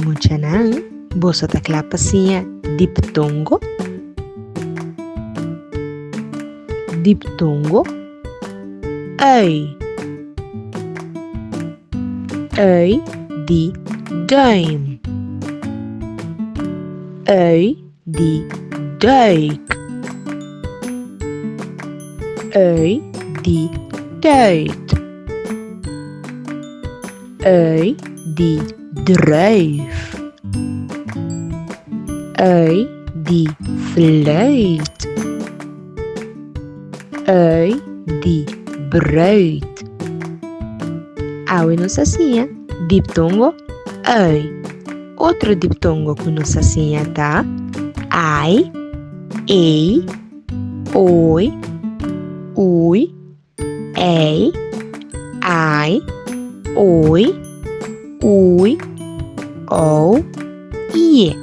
Muchanan, bosa taklapasia diptongo. Diptongo. Ei di game. Ei di duik. Ei di date. Ei di druif. Ei di fluit. Ei di bruid. Awe nos asinha, diptongo ei. Outro diptongo que nos asinha tá ai, ei, oi, ui, ei, ai, oi, ui, ou, ie.